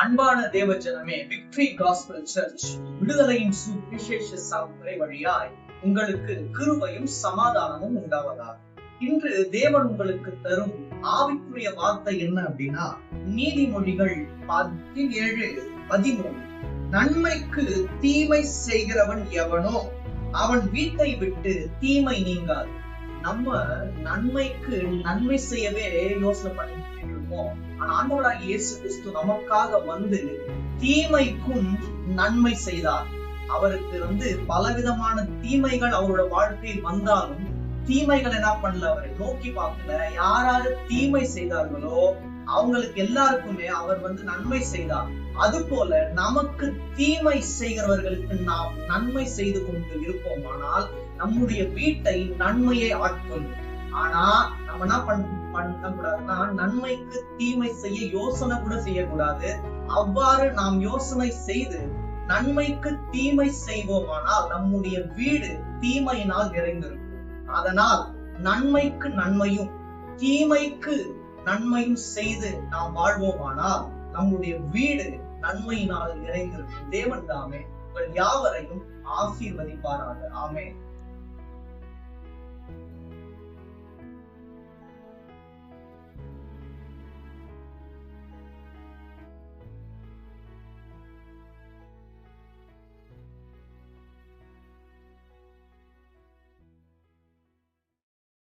அன்பான தேவஜனமே, victory gospel search விடுதலையின் சுவிசேஷ சாவுரை வழியாய் உங்களுக்கு கிருபையும் சமாதானமும் உண்டாவதாக. இன்று தேவன் உங்களுக்கு தரும் ஆவிக்குரிய வார்த்தை என்ன அப்படின்னா, நீதிமொழிகள் 17:13. நன்மைக்கு தீமை செய்கிறவன் எவனோ அவன் வீட்டை விட்டு தீமை நீங்காது. நம்ம நன்மைக்கு நன்மை செய்யவே யோசனை பண்ணிட்டு இருக்கோம். ஆனா ஆண்டவராகிய இயேசு கிறிஸ்து நமக்காக வந்து தீமைக்கும் நன்மை செய்தார். அவருக்கு பலவிதமான தீமைகள் அவரோட வாழ்க்கையில் வந்தாலும் தீமைகள் என்ன பண்ணல, அவரை நோக்கி பார்க்கல. யாராரு தீமை செய்தார்களோ அவங்களுக்கு எல்லாருக்குமே அவர் நன்மை செய்தார். அது போல நமக்கு தீமை செய்கிறவர்களுக்கு நாம் நன்மை செய்து கொண்டு இருப்போமானால் நம்முடைய வீட்டை நன்மையை ஆட்கொள்ளும். ஆனா நம்ம என்ன பண்ணக்கூடாதுன்னா, நன்மைக்கு தீமை செய்ய யோசனை கூட செய்யக்கூடாது. அவ்வாறு நாம் யோசனை செய்து நன்மைக்கு தீமை செய்வோமானால் நம்முடைய வீடு தீமையினால் நிறைந்திருக்கும். அதனால் நன்மைக்கு நன்மையும் தீமைக்கு நன்மையும் செய்து நாம் வாழ்வோமானால் நம்முடைய வீடு நன்மையினால் நிறைந்திருக்கும். தேவன் தாமே உங்கள் யாவரையும் ஆசீர்வதிப்பாராக. ஆமென்.